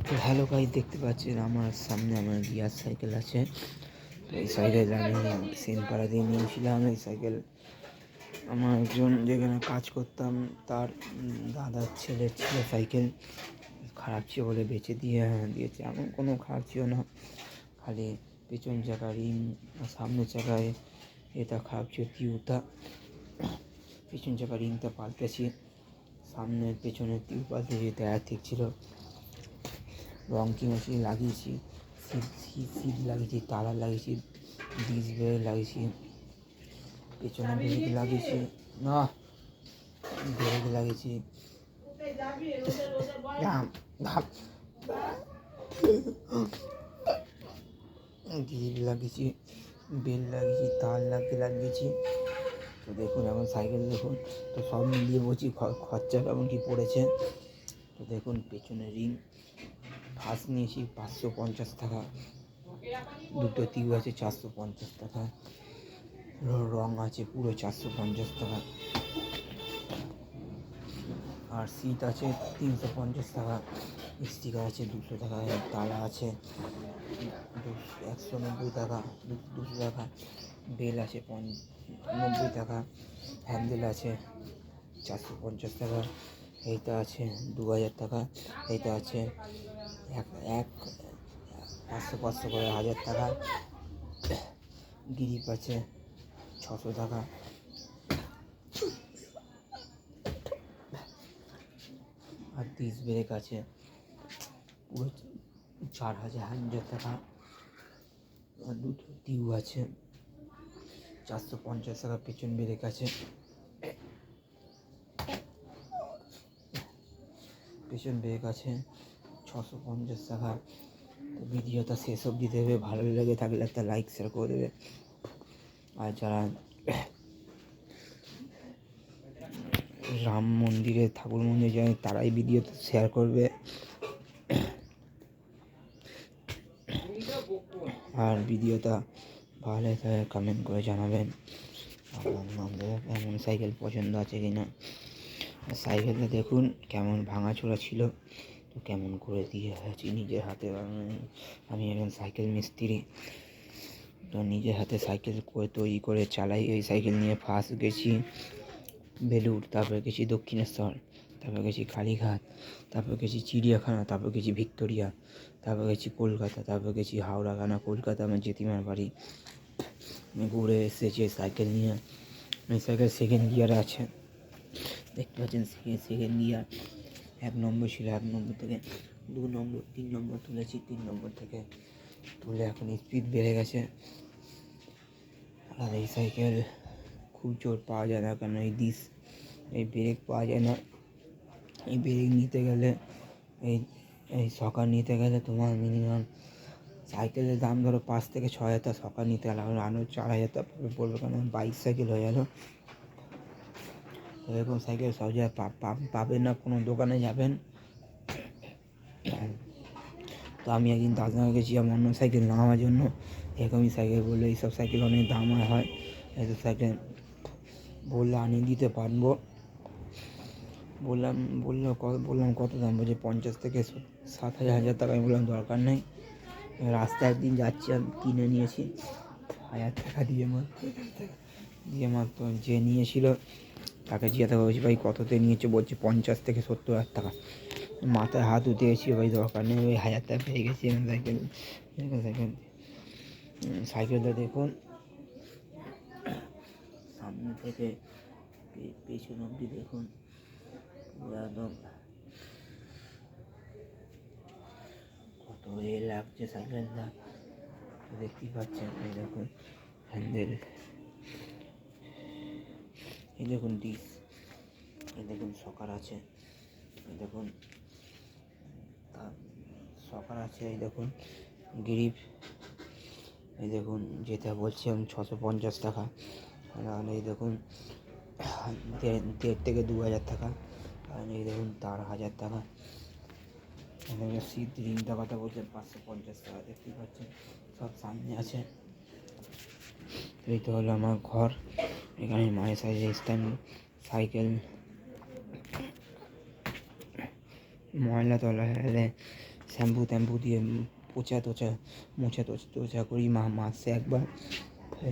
তো hello guys, দেখতে পাচ্ছেন আমার সামনে আমার গিয়ার সাইকেল আছে। তো এই সাইকেল আমি সেনপাড়া দিয়ে নিয়েছিলাম। এই সাইকেল আমার একজন যেখানে কাজ করতাম তার দাদার ছেলের ছিল সাইকেল। খারাপ ছিল বলে বেচে দিয়েছে। এমন কোনো খারাপ ছিল না, খালি পেছন চাকা রিং, সামনের চাকায় এটা খারাপ ছিল, টিউবটা। পেছন চাকা রিংটা পাল্টেছি, সামনের পেছনের টিউব পাল্টেছি, টায়ার ঠিক ছিল। রং কিনেছি, লাগিয়েছি, সিট লাগিয়েছি, তালা লাগিয়েছি, ডিস ব্রেক লাগিয়েছি, পেছনে ব্রেক লাগিয়েছি, না ব্রেক লাগিয়েছি, গ্রিল লাগিয়েছি, বেল লাগিয়েছি, তার লাগিয়েছি। তো দেখুন এখন সাইকেল দেখুন, তো সব মিলিয়ে বলছি খরচা কেমন কী পড়েছে। তো দেখুন পেছনে রিং ফার্স্ট নিয়েছি 550 টাকা, দুটো টিউব আছে 450 টাকা, রং আছে পুরো 450 টাকা, আর সিট আছে 350 টাকা, স্টিকার আছে 200 টাকা, তালা আছে 190 টাকা, 200 টাকা, বেল আছে 90 টাকা, হ্যান্ডেল আছে 450 টাকা, এইটা আছে 2000 টাকা, এইটা আছে এক 500 করে 1000 টাকা, গ্রিপ আছে 600 টাকা, আর ডিস ব্রেক আছে পুরো 4000 টাকা, আর দুটো টিউব আছে 450 টাকা, পেছন ব্রেক আছে, পেছন ব্রেক আছে 650 টাকা। তো ভিডিওটা শেষ অবধি দেবে, ভালো লেগে থাকলে একটা লাইক শেয়ার করে দেবে। আর যারা রাম মন্দিরে ঠাকুর মন্দিরে যায় তারাই ভিডিওটা শেয়ার করবে। আর ভিডিওটা ভালো লাগে কমেন্ট করে জানাবেন। আপনাদের এমন সাইকেল পছন্দ আছে কি না। সাইকেলটা দেখুন কেমন ভাঙাচোরা ছিল, তো কেমন করে দিয়ে আছি নিজের হাতে। আমি একজন সাইকেল মিস্ত্রি, তো নিজের হাতে সাইকেল করে তৈরি করে চালাই। এই সাইকেল নিয়ে ফার্স্ট গেছি বেলুড়, তারপরে গেছি দক্ষিণেশ্বর, তারপর গেছি কালীঘাট, তারপর গেছি চিড়িয়াখানা, তারপর গেছি ভিক্টোরিয়া, তারপর গেছি কলকাতা, তারপর গেছি হাওড়া। কানা কলকাতা আমার জেঠিমার বাড়ি। আমি ঘুরে এসেছি সাইকেল নিয়ে। এই সাইকেল সেকেন্ড গিয়ারে আছে, দেখতে পাচ্ছেন সেকেন্ড গিয়ার। 1 নম্বর ছিল, 1 নম্বর থেকে 2 নম্বর 3 নম্বর তুলেছি, 3 নম্বর থেকে তুলে এখন স্পিড বেড়ে গেছে। আর এই সাইকেল খুব জোর পাওয়া যায় না, কারণ এই ব্রেক পাওয়া যায় না। এই ব্রেক নিতে গেলে এই সকার নিতে গেলে তোমার মিনিমাম সাইকেলের দাম ধরো 5 থেকে 6 হাজার টাকা, সকার নিতে গেলে আরও 4,000 টাকা পড়বে, কারণ বাইক সাইকেল হয়ে গেল। এরকম সাইকেল সব জায়গায় পাবেন না, কোনো দোকানে যাবেন। তো আমি একদিন দাদার গেছি আমার অন্য সাইকেল নেওয়ার জন্য, এরকমই সাইকেল বললো এইসব সাইকেল অনেক দাম হয়, এইসব সাইকেল বললে আনিয়ে দিতে পারবো। বললাম কত দাম, বলছে 50 থেকে 7,000 টাকা। আমি বললাম দরকার নেই। রাস্তায় একদিন যাচ্ছি, আমি কিনে নিয়েছি 1000 টাকা দিয়ে মাত্র। যে নিয়েছিল তাকে জিজ্ঞাসা করেছি ভাই কততে নিয়েছে, বলছে 50 থেকে 70,000 টাকা। মাথায় হাত উঠে গেছি, ভাই দরকার নেই, ওই 1000 টাকা পেয়ে গেছি সাইকেলটা দেখুন সামনে থেকে পেছন অবধি দেখুন, একদম কত লাগছে সাইকেলটা, দেখতেই পাচ্ছেন। এই দেখুন হ্যান্ডেল, এই দেখুন ডিস, এই দেখুন সকার আছে, এই দেখুন সকার আছে, এই দেখুন গ্রিপ, এই দেখুন যেটা বলছি আমি 650 টাকা। আর এই দেখুন 1.5 থেকে 2,000 টাকা। আর এই দেখুন তার 1000 টাকা। এখানে সিট রিংটা কথা বলছেন 550 টাকা, দেখতেই পাচ্ছেন সব সামনে আছে। এই তো হলো আমার ঘর, এখানে মায়ের সাইজে স্ট্যান্ড সাইকেল। ময়লা তোলা হলে শ্যাম্পু ট্যাম্পু দিয়ে মোছা টোছা করি মাসে একবার।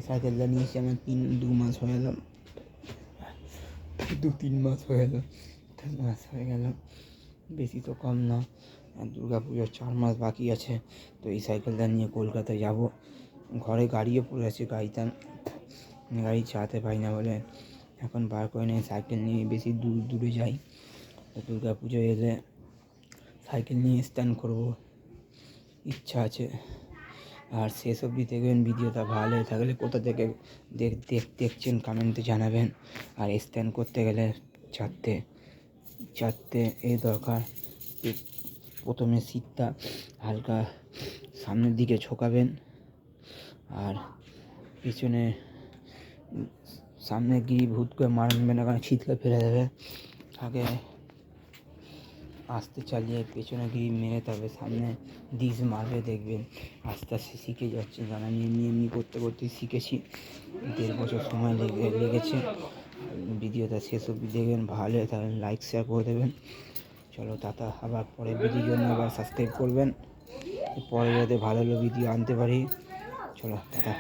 সাইকেলটা নিয়েছি আমার 2 মাস হয়ে গেল, 3 মাস হয়ে গেল, বেশি তো কম না। আর দুর্গা পুজোর 4 মাস বাকি আছে। তো এই সাইকেলটা নিয়ে কলকাতায় যাব। ঘরে গাড়িও পড়ে আছে, গাড়ি চালাতে পারি না বলে এখন বার করে নিয়ে সাইকেল নিয়ে বেশি দূরে যাই। তো দুর্গা পুজো এলে সাইকেল নিয়ে স্ট্যান্ড করবো, ইচ্ছা আছে। আর শেষ অবধি দেখবেন, ভিডিওটা ভালো হয়ে থাকলে কোথা থেকে দেখছেন কমেন্টে জানাবেন। আর স্ট্যান্ড করতে গেলে চারটে দরকার। প্রথমে সিটটা হালকা সামনের দিকে ঝোঁকাবেন, আর পিছনে সামনে গিয়ে ভূত করে মারবেন না, কারণ ছিটকে ফেলে দেবে। আগে আস্তে চালিয়ে পেছনে গিয়ে মেরে তবে সামনে ডিস মারবে, দেখবেন আস্তে আস্তে শিখে যাচ্ছে। কারণ আমি এমনি করতে শিখেছি, 1.5 বছর সময় লেগেছে। ভিডিওটা শেষ অবধি দেখবেন, ভালো হয়ে তাহলে লাইক শেয়ার করে দেবেন। চলো টাটা, আবার পরের ভিডিওর জন্য আবার সাবস্ক্রাইব করবেন, পরে যাতে ভালো ভিডিও আনতে পারি। চলো টাটা।